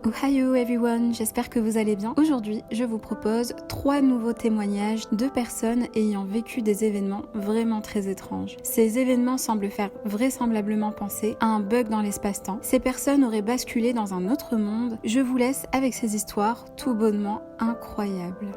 Ohio everyone, j'espère que vous allez bien. Aujourd'hui, je vous propose 3 nouveaux témoignages de personnes ayant vécu des événements vraiment très étranges. Ces événements semblent faire vraisemblablement penser à un bug dans l'espace-temps. Ces personnes auraient basculé dans un autre monde. Je vous laisse avec ces histoires tout bonnement incroyables.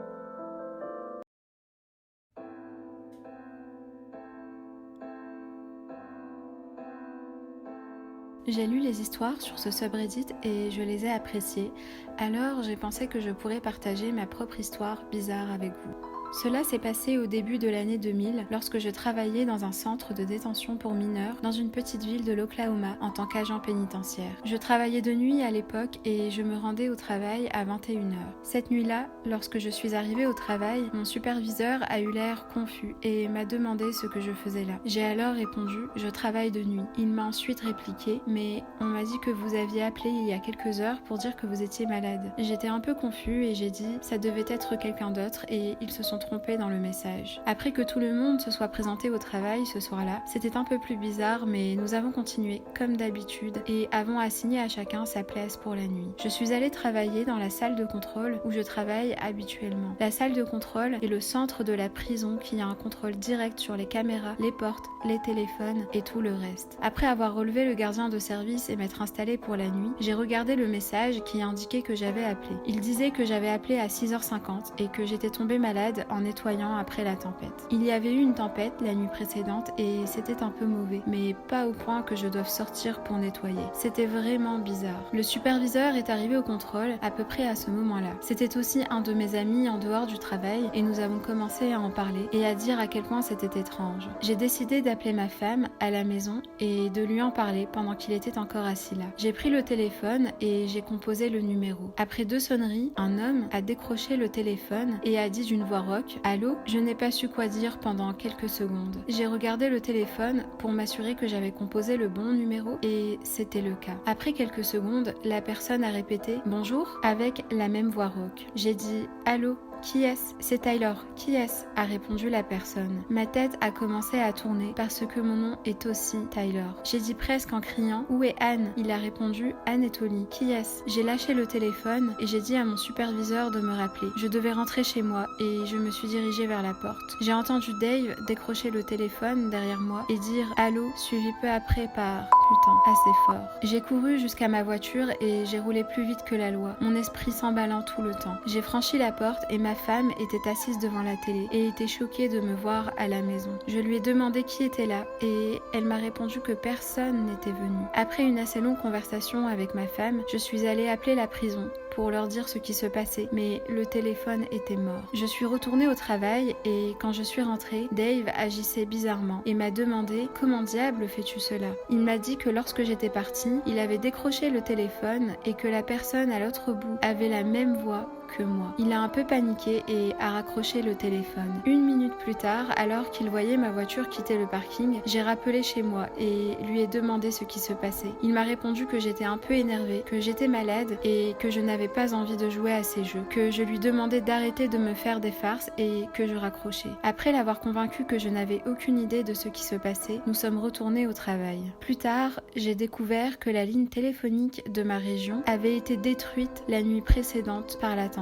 J'ai lu les histoires sur ce subreddit et je les ai appréciées, alors j'ai pensé que je pourrais partager ma propre histoire bizarre avec vous. Cela s'est passé au début de l'année 2000 lorsque je travaillais dans un centre de détention pour mineurs dans une petite ville de l'Oklahoma en tant qu'agent pénitentiaire. Je travaillais de nuit à l'époque et je me rendais au travail à 21h. Cette nuit-là, lorsque je suis arrivée au travail, mon superviseur a eu l'air confus et m'a demandé ce que je faisais là. J'ai alors répondu « Je travaille de nuit ». Il m'a ensuite répliqué « Mais on m'a dit que vous aviez appelé il y a quelques heures pour dire que vous étiez malade ». J'étais un peu confus et j'ai dit « Ça devait être quelqu'un d'autre » et ils se sont trompés dans le message. Après que tout le monde se soit présenté au travail ce soir-là, c'était un peu plus bizarre mais nous avons continué comme d'habitude et avons assigné à chacun sa place pour la nuit. Je suis allée travailler dans la salle de contrôle où je travaille habituellement. La salle de contrôle est le centre de la prison qui a un contrôle direct sur les caméras, les portes, les téléphones et tout le reste. Après avoir relevé le gardien de service et m'être installée pour la nuit, j'ai regardé le message qui indiquait que j'avais appelé. Il disait que j'avais appelé à 6h50 et que j'étais tombée malade en nettoyant après la tempête. Il y avait eu une tempête la nuit précédente et c'était un peu mauvais, mais pas au point que je doive sortir pour nettoyer. C'était vraiment bizarre. Le superviseur est arrivé au contrôle à peu près à ce moment-là. C'était aussi un de mes amis en dehors du travail et nous avons commencé à en parler et à dire à quel point c'était étrange. J'ai décidé d'appeler ma femme à la maison et de lui en parler pendant qu'il était encore assis là. J'ai pris le téléphone et j'ai composé le numéro. Après 2 sonneries, un homme a décroché le téléphone et a dit d'une voix rauque « Allô ?» Je n'ai pas su quoi dire pendant quelques secondes. J'ai regardé le téléphone pour m'assurer que j'avais composé le bon numéro et c'était le cas. Après quelques secondes, la personne a répété « Bonjour » avec la même voix rauque. J'ai dit « Allô ?» Qui est-ce ? C'est Tyler. Qui est-ce ? A répondu la personne. Ma tête a commencé à tourner parce que mon nom est aussi Tyler. J'ai dit presque en criant « Où est Anne ?» Il a répondu « Anne est au lit. Qui est-ce ?» J'ai lâché le téléphone et j'ai dit à mon superviseur de me rappeler. Je devais rentrer chez moi et je me suis dirigée vers la porte. J'ai entendu Dave décrocher le téléphone derrière moi et dire « Allô ?» suivi peu après par « Putain » assez fort. J'ai couru jusqu'à ma voiture et j'ai roulé plus vite que la loi, mon esprit s'emballant tout le temps. J'ai franchi la porte et ma femme était assise devant la télé et était choquée de me voir à la maison. Je lui ai demandé qui était là et elle m'a répondu que personne n'était venu. Après une assez longue conversation avec ma femme, je suis allée appeler la prison pour leur dire ce qui se passait, mais le téléphone était mort. Je suis retournée au travail et quand je suis rentrée, Dave agissait bizarrement et m'a demandé « Comment diable fais-tu cela ?» Il m'a dit que lorsque j'étais partie, il avait décroché le téléphone et que la personne à l'autre bout avait la même voix que moi. Il a un peu paniqué et a raccroché le téléphone. 1 minute plus tard, alors qu'il voyait ma voiture quitter le parking, j'ai rappelé chez moi et lui ai demandé ce qui se passait. Il m'a répondu que j'étais un peu énervée, que j'étais malade et que je n'avais pas envie de jouer à ces jeux, que je lui demandais d'arrêter de me faire des farces et que je raccrochais. Après l'avoir convaincu que je n'avais aucune idée de ce qui se passait, nous sommes retournés au travail. Plus tard, j'ai découvert que la ligne téléphonique de ma région avait été détruite la nuit précédente par la tempête.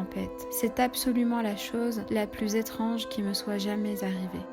C'est absolument la chose la plus étrange qui me soit jamais arrivée.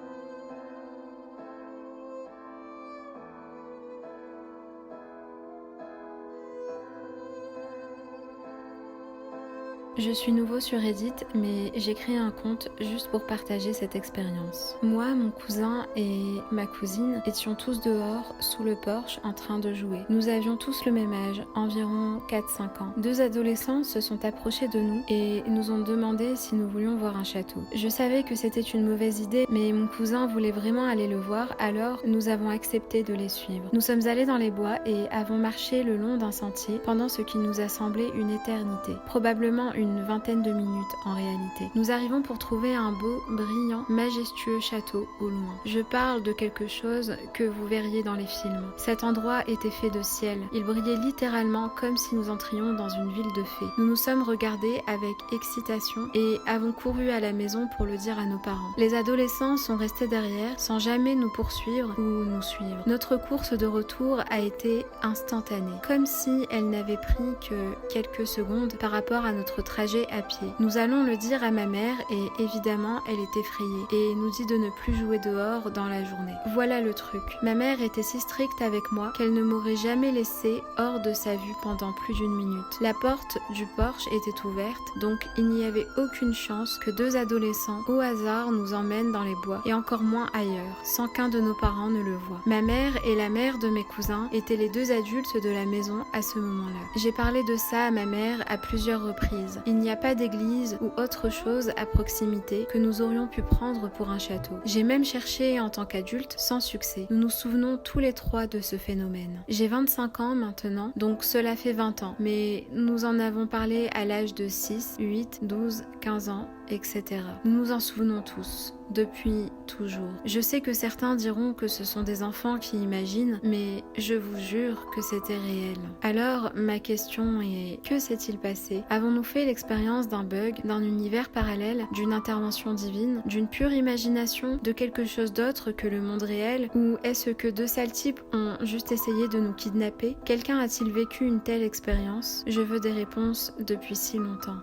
Je suis nouveau sur Reddit, mais j'ai créé un compte juste pour partager cette expérience. Moi, mon cousin et ma cousine étions tous dehors, sous le porche, en train de jouer. Nous avions tous le même âge, environ 4-5 ans. 2 adolescents se sont approchés de nous et nous ont demandé si nous voulions voir un château. Je savais que c'était une mauvaise idée, mais mon cousin voulait vraiment aller le voir, alors nous avons accepté de les suivre. Nous sommes allés dans les bois et avons marché le long d'un sentier pendant ce qui nous a semblé une éternité. Probablement une une vingtaine de minutes en réalité. Nous arrivons pour trouver un beau, brillant, majestueux château au loin. Je parle de quelque chose que vous verriez dans les films. Cet endroit était fait de ciel. Il brillait littéralement comme si nous entrions dans une ville de fées. Nous nous sommes regardés avec excitation et avons couru à la maison pour le dire à nos parents. Les adolescents sont restés derrière sans jamais nous poursuivre ou nous suivre. Notre course de retour a été instantanée, comme si elle n'avait pris que quelques secondes par rapport à notre trajet à pied. Nous allons le dire à ma mère et évidemment elle est effrayée et nous dit de ne plus jouer dehors dans la journée. Voilà le truc. Ma mère était si stricte avec moi qu'elle ne m'aurait jamais laissé hors de sa vue pendant plus d'une minute. La porte du porche était ouverte, donc il n'y avait aucune chance que deux adolescents au hasard nous emmènent dans les bois et encore moins ailleurs, sans qu'un de nos parents ne le voie. Ma mère et la mère de mes cousins étaient les deux adultes de la maison à ce moment-là. J'ai parlé de ça à ma mère à plusieurs reprises. Il n'y a pas d'église ou autre chose à proximité que nous aurions pu prendre pour un château. J'ai même cherché en tant qu'adulte sans succès. Nous nous souvenons tous les trois de ce phénomène. J'ai 25 ans maintenant, donc cela fait 20 ans, mais nous en avons parlé à l'âge de 6, 8, 12, 15 ans, etc. Nous nous en souvenons tous, depuis toujours. Je sais que certains diront que ce sont des enfants qui imaginent, mais je vous jure que c'était réel. Alors, ma question est, que s'est-il passé? Avons-nous fait l'expérience d'un bug, d'un univers parallèle, d'une intervention divine, d'une pure imagination, de quelque chose d'autre que le monde réel? Ou est-ce que deux sales types ont juste essayé de nous kidnapper? Quelqu'un a-t-il vécu une telle expérience? Je veux des réponses depuis si longtemps.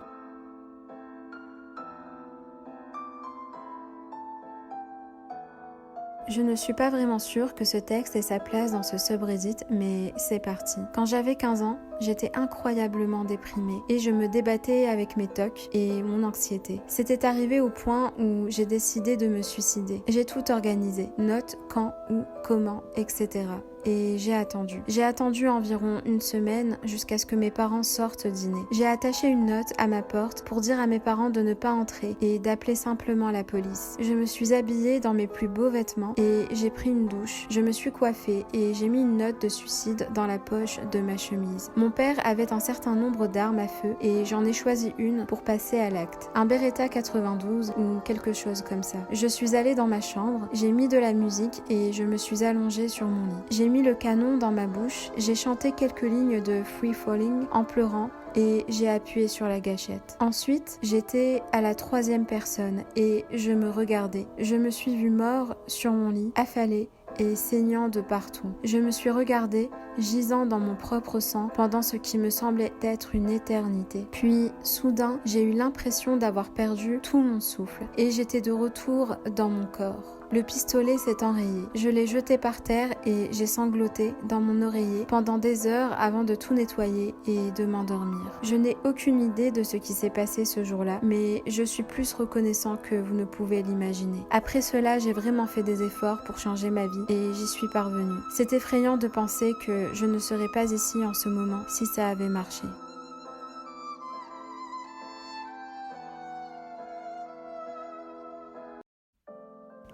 Je ne suis pas vraiment sûre que ce texte ait sa place dans ce subreddit, mais c'est parti. Quand j'avais 15 ans, j'étais incroyablement déprimée et je me débattais avec mes tocs et mon anxiété. C'était arrivé au point où j'ai décidé de me suicider. J'ai tout organisé, notes, quand, où, comment, etc. Et j'ai attendu. J'ai attendu environ une semaine jusqu'à ce que mes parents sortent dîner. J'ai attaché une note à ma porte pour dire à mes parents de ne pas entrer et d'appeler simplement la police. Je me suis habillée dans mes plus beaux vêtements et j'ai pris une douche. Je me suis coiffée et j'ai mis une note de suicide dans la poche de ma chemise. Mon père avait un certain nombre d'armes à feu et j'en ai choisi une pour passer à l'acte. Un Beretta 92 ou quelque chose comme ça. Je suis allée dans ma chambre, j'ai mis de la musique et je me suis allongée sur mon lit. J'ai mis le canon dans ma bouche, j'ai chanté quelques lignes de Free Falling en pleurant et j'ai appuyé sur la gâchette. Ensuite, j'étais à la 3e personne et je me regardais. Je me suis vue mort sur mon lit, affalée et saignant de partout. Je me suis regardée, gisant dans mon propre sang pendant ce qui me semblait être une éternité. Puis, soudain, j'ai eu l'impression d'avoir perdu tout mon souffle et j'étais de retour dans mon corps. Le pistolet s'est enrayé. Je l'ai jeté par terre et j'ai sangloté dans mon oreiller pendant des heures avant de tout nettoyer et de m'endormir. Je n'ai aucune idée de ce qui s'est passé ce jour-là, mais je suis plus reconnaissant que vous ne pouvez l'imaginer. Après cela, j'ai vraiment fait des efforts pour changer ma vie et j'y suis parvenue. C'est effrayant de penser que je ne serais pas ici en ce moment si ça avait marché.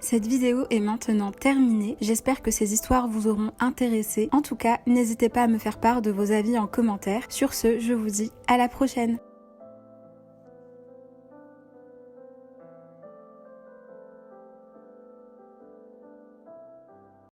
Cette vidéo est maintenant terminée. J'espère que ces histoires vous auront intéressé. En tout cas, n'hésitez pas à me faire part de vos avis en commentaire. Sur ce, je vous dis à la prochaine.